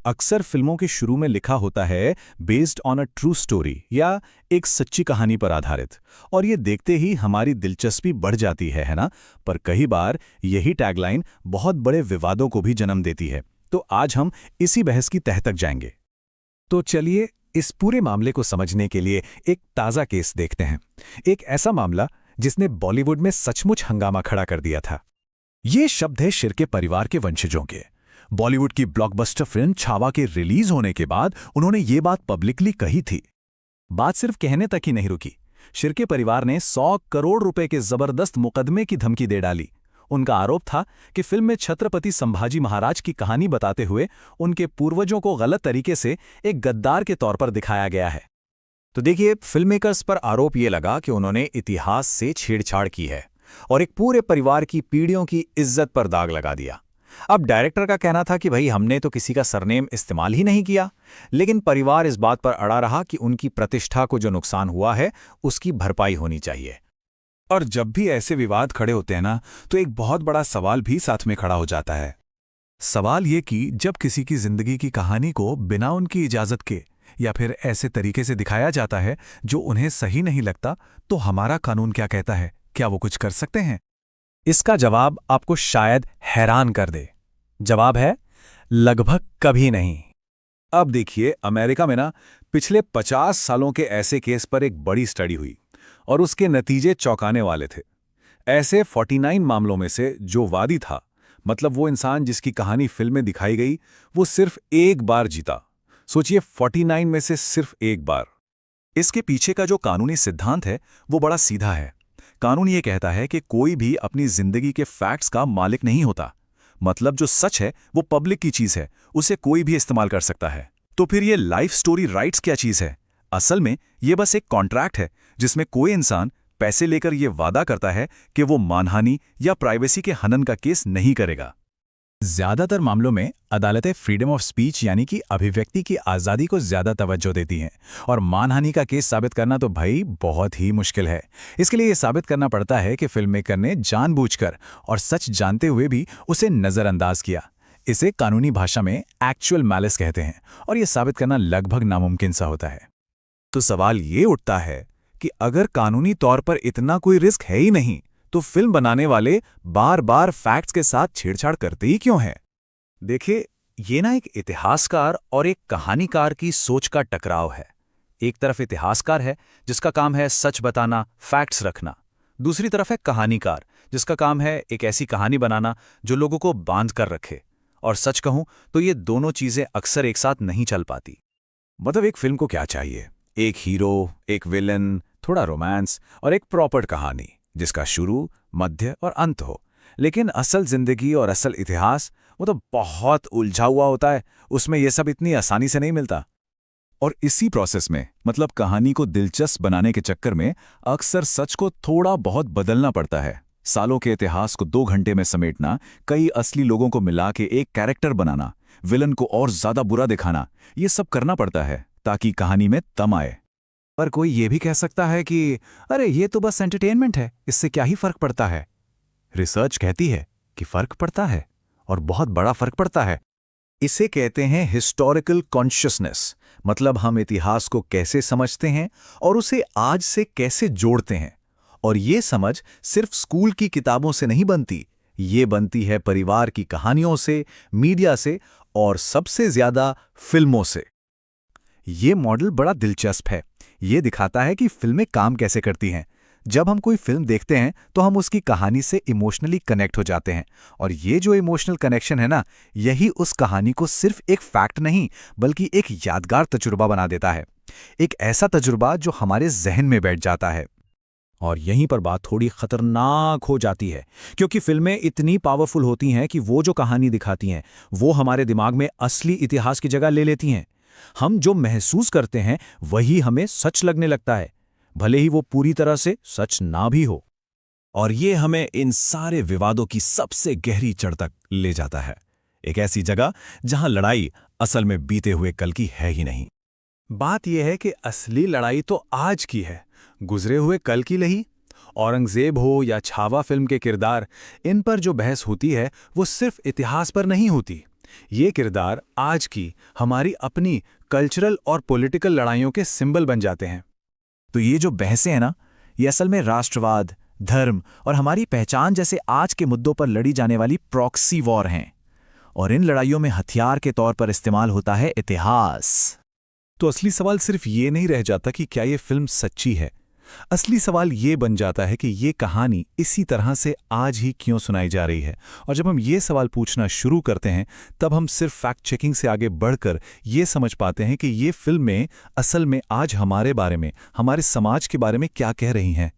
अक्सर फिल्मों के शुरू में लिखा होता है based on a true story या एक सच्ची कहानी पर आधारित, और ये देखते ही हमारी दिलचस्पी बढ़ जाती है ना। पर कई बार यही टैगलाइन बहुत बड़े विवादों को भी जन्म देती है। तो आज हम इसी बहस की तह तक जाएंगे। तो चलिए इस पूरे मामले को समझने के लिए एक ताज़ा केस देखते हैं। एक ऐसा मामला जिसने बॉलीवुड में सचमुच हंगामा खड़ा कर दिया था। ये शब्द है शिर्के परिवार के वंशजों के। बॉलीवुड की ब्लॉकबस्टर फिल्म छावा के रिलीज होने के बाद उन्होंने ये बात पब्लिकली कही थी। बात सिर्फ कहने तक ही नहीं रुकी। शिर्के परिवार ने 100 करोड़ रुपए के जबरदस्त मुकदमे की धमकी दे डाली। उनका आरोप था कि फिल्म में छत्रपति संभाजी महाराज की कहानी बताते हुए उनके पूर्वजों को गलत तरीके से एक गद्दार के तौर पर दिखाया गया है। तो देखिए, फिल्म मेकर्स पर आरोप ये लगा कि उन्होंने इतिहास से छेड़छाड़ की है और एक पूरे परिवार की पीढ़ियों की इज्जत पर दाग लगा दिया। अब डायरेक्टर का कहना था कि भाई हमने तो किसी का सरनेम इस्तेमाल ही नहीं किया, लेकिन परिवार इस बात पर अड़ा रहा कि उनकी प्रतिष्ठा को जो नुकसान हुआ है उसकी भरपाई होनी चाहिए। और जब भी ऐसे विवाद खड़े होते हैं ना, तो एक बहुत बड़ा सवाल भी साथ में खड़ा हो जाता है। सवाल ये कि जब किसी की जिंदगी की कहानी को बिना उनकी इजाजत के या फिर ऐसे तरीके से दिखाया जाता है जो उन्हें सही नहीं लगता, तो हमारा कानून क्या कहता है? क्या वो कुछ कर सकते हैं? इसका जवाब आपको शायद हैरान कर दे। जवाब है लगभग कभी नहीं। अब देखिए, अमेरिका में ना पिछले 50 सालों के ऐसे केस पर एक बड़ी स्टडी हुई और उसके नतीजे चौंकाने वाले थे। ऐसे 49 मामलों में से जो वादी था, मतलब वो इंसान जिसकी कहानी फिल्म में दिखाई गई, वो सिर्फ एक बार जीता। सोचिए, 49 में से सिर्फ एक बार। इसके पीछे का जो कानूनी सिद्धांत है वो बड़ा सीधा है। कानून ये कहता है कि कोई भी अपनी जिंदगी के फैक्ट्स का मालिक नहीं होता। मतलब जो सच है वो पब्लिक की चीज है, उसे कोई भी इस्तेमाल कर सकता है। तो फिर ये लाइफ स्टोरी राइट्स क्या चीज है? असल में ये बस एक कॉन्ट्रैक्ट है जिसमें कोई इंसान पैसे लेकर ये वादा करता है कि वो मानहानि या प्राइवेसी के हनन का केस नहीं करेगा। ज्यादातर मामलों में अदालतें फ्रीडम ऑफ स्पीच यानी कि अभिव्यक्ति की आज़ादी को ज्यादा तवज्जो देती हैं, और मानहानि का केस साबित करना तो भाई बहुत ही मुश्किल है। इसके लिए ये साबित करना पड़ता है कि फिल्म मेकर ने जानबूझकर और सच जानते हुए भी उसे नज़रअंदाज किया। इसे कानूनी भाषा में एक्चुअल मैलिस कहते हैं, और ये साबित करना लगभग नामुमकिन सा होता है। तो सवाल ये उठता है कि अगर कानूनी तौर पर इतना कोई रिस्क है ही नहीं, तो फिल्म बनाने वाले बार बार फैक्ट्स के साथ छेड़छाड़ करते ही क्यों हैं? देखिए, ये ना एक इतिहासकार और एक कहानीकार की सोच का टकराव है। एक तरफ इतिहासकार है जिसका काम है सच बताना, फैक्ट्स रखना। दूसरी तरफ है कहानीकार जिसका काम है एक ऐसी कहानी बनाना जो लोगों को बांध कर रखे। और सच कहूं तो ये दोनों चीजें अक्सर एक साथ नहीं चल पाती। मतलब एक फिल्म को क्या चाहिए? एक हीरो, एक विलन, थोड़ा रोमांस और एक प्रॉपर कहानी जिसका शुरू, मध्य और अंत हो। लेकिन असल जिंदगी और असल इतिहास वो तो बहुत उलझा हुआ होता है। उसमें ये सब इतनी आसानी से नहीं मिलता। और इसी प्रोसेस में, मतलब कहानी को दिलचस्प बनाने के चक्कर में, अक्सर सच को थोड़ा बहुत बदलना पड़ता है। सालों के इतिहास को 2 घंटे में समेटना, कई असली लोगों को मिला के एक कैरेक्टर बनाना, विलन को और ज्यादा बुरा दिखाना, ये सब करना पड़ता है ताकि कहानी में दम आए। पर कोई ये भी कह सकता है कि अरे ये तो बस एंटरटेनमेंट है, इससे क्या ही फर्क पड़ता है। रिसर्च कहती है कि फर्क पड़ता है, और बहुत बड़ा फर्क पड़ता है। इसे कहते हैं हिस्टोरिकल कॉन्शियसनेस। मतलब हम इतिहास को कैसे समझते हैं और उसे आज से कैसे जोड़ते हैं। और ये समझ सिर्फ स्कूल की किताबों से नहीं बनती, ये बनती है परिवार की कहानियों से, मीडिया से और सबसे ज्यादा फिल्मों से। ये मॉडल बड़ा दिलचस्प है। ये दिखाता है कि फिल्में काम कैसे करती हैं। जब हम कोई फिल्म देखते हैं तो हम उसकी कहानी से इमोशनली कनेक्ट हो जाते हैं, और ये जो इमोशनल कनेक्शन है ना, यही उस कहानी को सिर्फ एक फैक्ट नहीं बल्कि एक यादगार तजुर्बा बना देता है। एक ऐसा तजुर्बा जो हमारे जहन में बैठ जाता है। और यहीं पर बात थोड़ी खतरनाक हो जाती है, क्योंकि फिल्में इतनी पावरफुल होती हैं कि वो जो कहानी दिखाती हैं वो हमारे दिमाग में असली इतिहास की जगह ले लेती हैं। हम जो महसूस करते हैं वही हमें सच लगने लगता है, भले ही वो पूरी तरह से सच ना भी हो। और ये हमें इन सारे विवादों की सबसे गहरी जड़ तक ले जाता है, एक ऐसी जगह जहां लड़ाई असल में बीते हुए कल की है ही नहीं। बात यह है कि असली लड़ाई तो आज की है, गुजरे हुए कल की नहीं। औरंगजेब हो या छावा फिल्म के किरदार, इन पर जो बहस होती है वो सिर्फ इतिहास पर नहीं होती, ये किरदार आज की हमारी अपनी कल्चरल और पॉलिटिकल लड़ाइयों के सिंबल बन जाते हैं। तो ये जो बहसें हैं ना, ये असल में राष्ट्रवाद, धर्म और हमारी पहचान जैसे आज के मुद्दों पर लड़ी जाने वाली प्रॉक्सी वॉर हैं। और इन लड़ाइयों में हथियार के तौर पर इस्तेमाल होता है इतिहास। तो असली सवाल सिर्फ ये नहीं रह जाता कि क्या ये फिल्म सच्ची है। असली सवाल ये बन जाता है कि ये कहानी इसी तरह से आज ही क्यों सुनाई जा रही है। और जब हम ये सवाल पूछना शुरू करते हैं, तब हम सिर्फ फैक्ट चेकिंग से आगे बढ़कर ये समझ पाते हैं कि ये फिल्में असल में आज हमारे बारे में, हमारे समाज के बारे में क्या कह रही हैं।